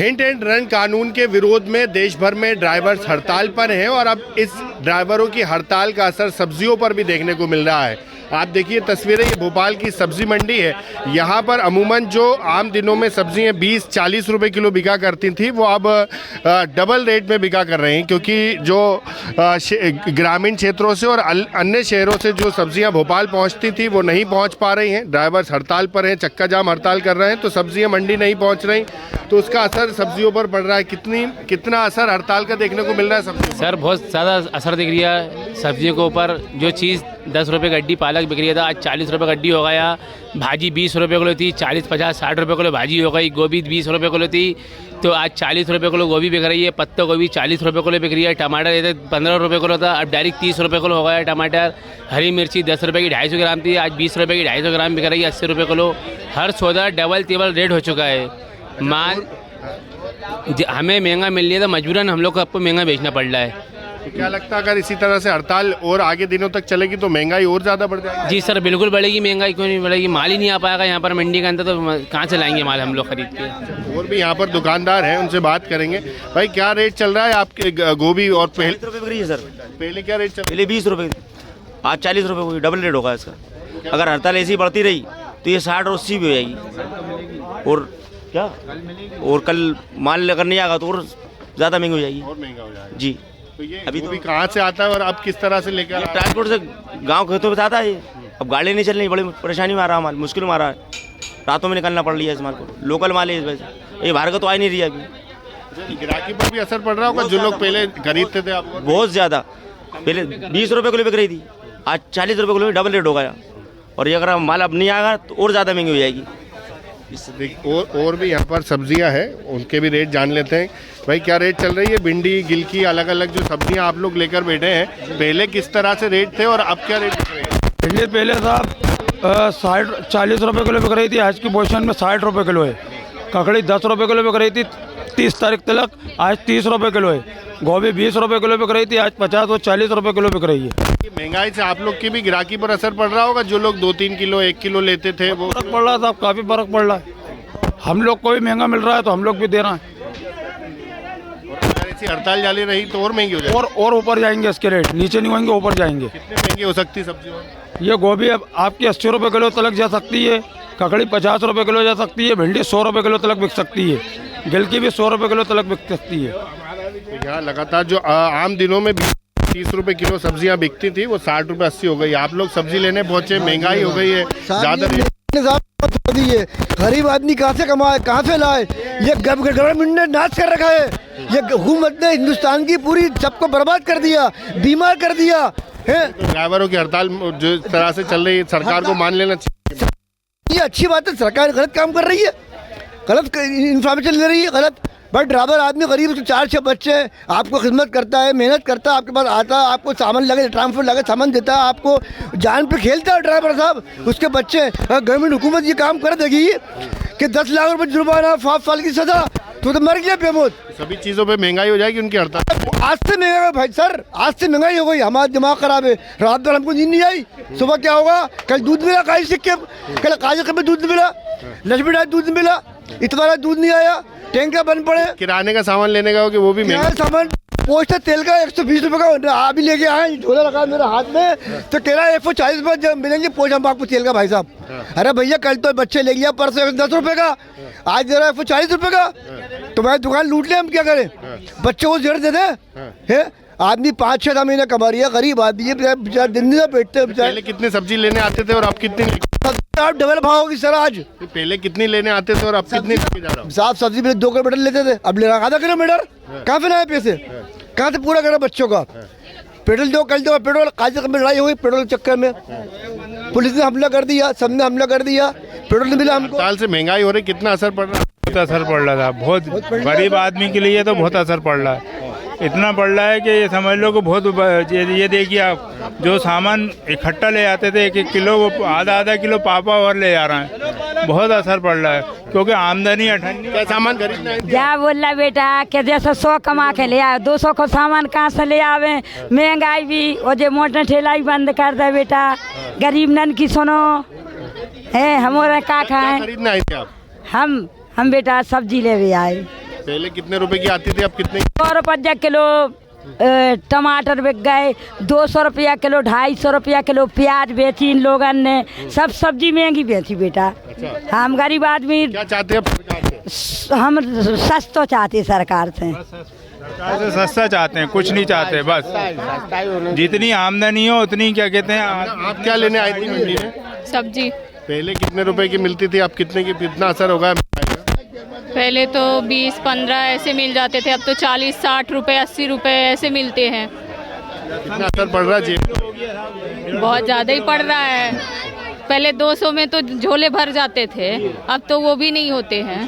Hit and run कानून के विरोध में देश भर में ड्राइवर्स हड़ताल पर हैं और अब इस ड्राइवरों की हड़ताल का असर सब्जियों पर भी देखने को मिल रहा है। आप देखिए तस्वीरें, ये भोपाल की सब्जी मंडी है। यहाँ पर अमूमन जो आम दिनों में सब्जियाँ 20-40 रुपए किलो बिका करती थी, वो अब डबल रेट में बिका कर रही हैं, क्योंकि जो ग्रामीण क्षेत्रों से और अन्य शहरों से जो सब्जियाँ भोपाल पहुँचती थी वो नहीं पहुँच पा रही हैं। ड्राइवर्स हड़ताल पर हैं, चक्का जाम हड़ताल कर रहे हैं, तो सब्जियाँ मंडी नहीं पहुँच रही, तो उसका असर सब्जियों पर पड़ रहा है। कितना असर हड़ताल का देखने को मिल रहा है सब्जी? सर बहुत ज़्यादा असर दिख रहा है सब्जियों के ऊपर। जो चीज़ 10 रुपये गड्डी पालक बिक रही था, आज 40 रुपये गड्डी हो गया। भाजी 20 रुपये किलो थी, 40, 50, 60 रुपये किलो भाजी हो गई। गोभी 20 रुपये किलो थी, तो आज 40 रुपये किलो गोभी बिक रही है। पत्ता गोभी 40 रुपये किलो बिक रही है। टमाटर ये 15 रुपये किलो था, अब डायरेक्ट 30 रुपये किलो हो गया टमाटर। हरी मिर्ची 10 रुपये की 250 ग्राम थी, आज 20 रुपये की 250 ग्राम बिक रही है। 80 रुपये किलो। हर सौदा डबल टेबल रेट हो चुका है। माल हमें महंगा मिल रही है, तो मजबूरन हम लोग को आपको महंगा बेचना पड़ रहा है। तो क्या लगता है अगर इसी तरह से हड़ताल और आगे दिनों तक चलेगी तो महंगाई और ज़्यादा बढ़ जाएगी? जी सर, बिल्कुल बढ़ेगी महंगाई। क्यों नहीं बढ़ेगी? माल ही नहीं आ पाएगा यहाँ पर मंडी के अंदर, तो कहाँ से लाएंगे माल हम लोग खरीद के? और भी यहाँ पर दुकानदार हैं, उनसे बात करेंगे। भाई क्या रेट चल रहा है आपके गोभी? और पहले 40 रुपये बिक रही है सर। पहले क्या रेट चल? पहले 20 रुपये, आज 40 रुपये हुई, डबल रेट होगा इसका। अगर हड़ताल ऐसी बढ़ती रही तो ये 60 और 80 भी हो जाएगी। और क्या, और कल माल अगर नहीं आएगा तो और ज़्यादा महंगी हो जाएगी। और महंगा हो जाएगा जी। तो ये अभी गोभी कहाँ से आता है और अब किस तरह से लेकर? ट्रांसपोर्ट से गांव खेतों में आता है ये। अब गाड़ी नहीं चल रही, बड़ी परेशानी में आ रहा है माल, मुश्किल में आ रहा है। रातों में निकलना पड़ रही है इस माल को। लोकल माल है इस वजह से, ये बाहर का तो आ ही नहीं रही है अभी। गिराकी पर भी असर पड़ रहा होगा? जो लोग पहले खरीदते थे आपको? बहुत ज़्यादा। पहले 20 रुपये किलो बिक रही थी, आज 40 रुपये किलो, डबल रेट हो गया। और ये अगर माल अब नहीं आएगा तो और ज़्यादा महंगी हो जाएगी। और भी यहाँ पर सब्जियाँ हैं, उनके भी रेट जान लेते हैं। भाई क्या रेट चल रही है? भिंडी, गिलकी, अलग अलग जो सब्जियाँ आप लोग लेकर बैठे हैं, पहले किस तरह से रेट थे और अब क्या रेट दिख रहे हैं? भिंडी पहले साहब 40 रुपये किलो बिक रही थी, आज की पोजीशन में 60 रुपये किलो है। ककड़ी 10 रुपये किलो बिक रही थी 30 तारीख तक, आज 30 रुपये किलो है। गोभी 20 रुपये किलो बिक रही थी, आज 50 और 40 रुपये किलो बिक रही है। महंगाई से आप लोग की भी गिराकी पर असर पड़ रहा होगा? जो लोग 2-3 किलो 1 किलो लेते थे वो फर्क पड़ रहा था, काफ़ी फर्क पड़ रहा है। हम लोग को भी महंगा मिल रहा है तो हम लोग भी दे रहे हैं। अगर ऐसी हड़ताल जारी रही तो और महंगी हो जाएगी? और ऊपर जाएंगे इसके रेट, नीचे नहीं होंगे, ऊपर जाएंगे। कितनी महंगी हो सकती है सब्जी? ये गोभी अब आपकी 80 रुपये किलो तक जा सकती है, ककड़ी 50 रुपये किलो जा सकती है, भिंडी 100 रुपये किलो तक बिक सकती है, गिलकी भी 100 रुपये किलो तक बिक सकती है। तो यहाँ लगातार जो आम दिनों में 30 रुपए किलो सब्जियां बिकती थी वो 60 रुपए 80 हो गई। आप लोग सब्जी लेने पहुंचे, महंगाई हो गई है ज्यादा। गरीब आदमी कहाँ से कमाए, कहाँ से लाए? ये गवर्नमेंट ने नाश कर रखा है। ये हुकूमत ने हिंदुस्तान की पूरी सबको बर्बाद कर दिया, बीमार कर दिया है। ड्राइवरों की हड़ताल जो तरह से चल रही है, सरकार को मान लेना चाहिए। ये अच्छी बात है, सरकार गलत काम कर रही है, गलत इन्फॉर्मेशन ले रही है, गलत। बट ड्राइवर आदमी गरीब, उसके 4-6 बच्चे, आपको खिदमत करता है, मेहनत करता है, आपके पास आता है, आपको सामान लगे, ट्रांसपोर्ट लगे सामान देता है, आपको जान पे खेलता है ड्राइवर साहब। उसके बच्चे, गवर्नमेंट हुकूमत ये काम कर देगी कि 10 लाख रुपये जुर्माना, 5 साल की सजा, तो मर गया बेमौत। सभी चीज़ों पे महंगाई हो जाएगी उनकी हड़ताल। आज से महंगाई भाई सर, आज से महंगाई हो गई। हमारा दिमाग खराब है, रात भर हमको नींद नहीं आई। सुबह क्या होगा? कल दूध मिला काजी सिक्के, कल काजी सिक्के में दूध मिला, लक्ष्मी डाल दूध मिला, इतना दूध नहीं आया, टैंकर बंद पड़े। किराने का सामान लेने का हो कि वो भी महंगा सामान, पोस्टर तेल का 120 रुपये का अभी लेके आए, झोला लगा मेरे हाथ में, तो कह रहा है 140 रुपये मिलेंगे पोस्ट हम आपको तेल का। भाई साहब, अरे भैया कल तो बच्चे ले गया, परसों 10 रुपये का, आज दे रहा है 140 रुपये का, तो मैं दुकान लूट ले, हम क्या करें? बच्चों को जेड़ दे दे। आदमी 5-6 महीने कमा रही है, गरीब आदमी है, दिन दिन बैठते हैं। पहले कितने सब्जी लेने आते थे और अब कितनी? आप डबल भाव होगी सर आज। पहले कितनी लेने आते थे और अब कितनी लेके जा रहा हूँ? साफ सब्जी में 2 किलोमीटर लेते थे, अब ले रहा आधा किलोमीटर। कहाँ से लाए पैसे? कहाँ से पूरा करा बच्चों का? पेट्रोल दो, कल दो पेट्रोल, काजी में लड़ाई हुई पेट्रोल के चक्कर में, पुलिस ने हमला कर दिया, सबने हमला कर दिया, पेट्रोल नहीं मिला हमको। हड़ताल से महंगाई हो रही, कितना असर पड़ रहा है? बहुत असर पड़ रहा था, बहुत गरीब आदमी के लिए तो बहुत असर पड़ रहा है। इतना पड़ रहा है कि ये समझ लो कि बहुत, ये देखिए आप, जो सामान इकट्ठा ले आते थे 1-1 किलो, वो आधा किलो पापा और ले जा रहे हैं। बहुत असर पड़ रहा है क्योंकि आमदनी अठन्नी। क्या सामान खरीदना है? क्या बोल रहा बेटा कि जैसे 100 कमा के ले आए, 200 को सामान कहाँ से ले आवे? महंगाई भी, और जो मोटर ठेला भी बंद कर दे बेटा, गरीब नन की सुनो है, हमारे का खाए? खरीदना है क्या आप? हम बेटा सब्जी ले भी आए। पहले कितने रुपए की आती थी, अब कितने? 100 रुपया किलो टमाटर बिक गए, 200 रुपया किलो, 250 रुपया किलो प्याज बेची इन लोगों ने। सब सब्जी महंगी बेची बेटा। हम गरीब आदमी क्या चाहते हैं आप सरकार से? हम सस्ता चाहते हैं सरकार से। सरकार से सस्ता चाहते हैं, कुछ नहीं चाहते, बस जितनी आमदनी हो उतनी, क्या कहते हैं। आप क्या लेने आई थी मंडी में? सब्जी। पहले कितने रुपए की मिलती थी, अब कितने की, कितना असर होगा? पहले तो 20-15 ऐसे मिल जाते थे, अब तो 40-60 रुपए 80 रुपए ऐसे मिलते हैं। कितना असर पड़ रहा है जेब? बहुत ज़्यादा ही पड़ रहा है। पहले 200 में तो झोले भर जाते थे, अब तो वो भी नहीं होते हैं।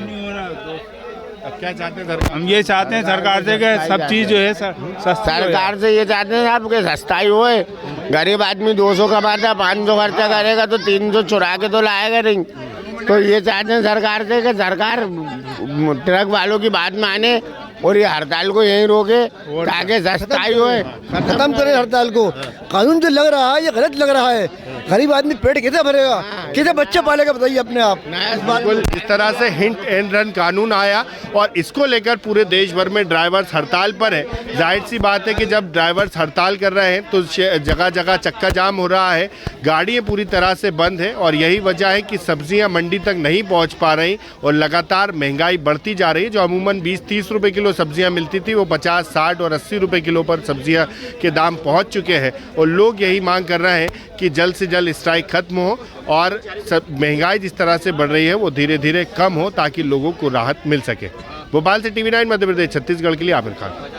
अब क्या चाहते हैं सरकार? हम ये चाहते हैं सरकार से कि सब चीज़ जो है सस्ता। सरकार से ये चाहते हैं आप कि सस्ताई होए। गरीब आदमी 200 कमाता है, 500 खर्चा करेगा तो 300 चुरा के तो लाएगा नहीं। तो ये चाहते हैं सरकार से कि सरकार ट्रक वालों की बात माने और ये हड़ताल को यहीं रोके ताकि सस्ताई होए। खत्म करें हड़ताल को। कानून जो लग रहा है ये गलत लग रहा है। गरीब आदमी पेट कैसे भरेगा, कैसे बच्चे पालेगा, बताइए अपने आप। बिल्कुल इस तरह से हिट एंड रन कानून आया और इसको लेकर पूरे देश भर में ड्राइवर्स हड़ताल पर है। जाहिर सी बात है कि जब ड्राइवर्स हड़ताल कर रहे हैं तो जगह जगह चक्का जाम हो रहा है, गाड़ियाँ पूरी तरह से बंद है और यही वजह है कि सब्जियाँ मंडी तक नहीं पहुँच पा रही और लगातार महंगाई बढ़ती जा रही है। जो अमूमन 20-30 रुपये किलो सब्जियाँ मिलती थी वो 50, 60 और 80 रुपये किलो पर सब्जियाँ के दाम पहुँच चुके हैं और लोग यही मांग कर रहे हैं कि जल्द से जल्द स्ट्राइक खत्म हो और महंगाई जिस तरह से बढ़ रही है वो धीरे धीरे कम हो ताकि लोगों को राहत मिल सके। भोपाल से TV9 मध्य प्रदेश छत्तीसगढ़ के लिए आमिर खान।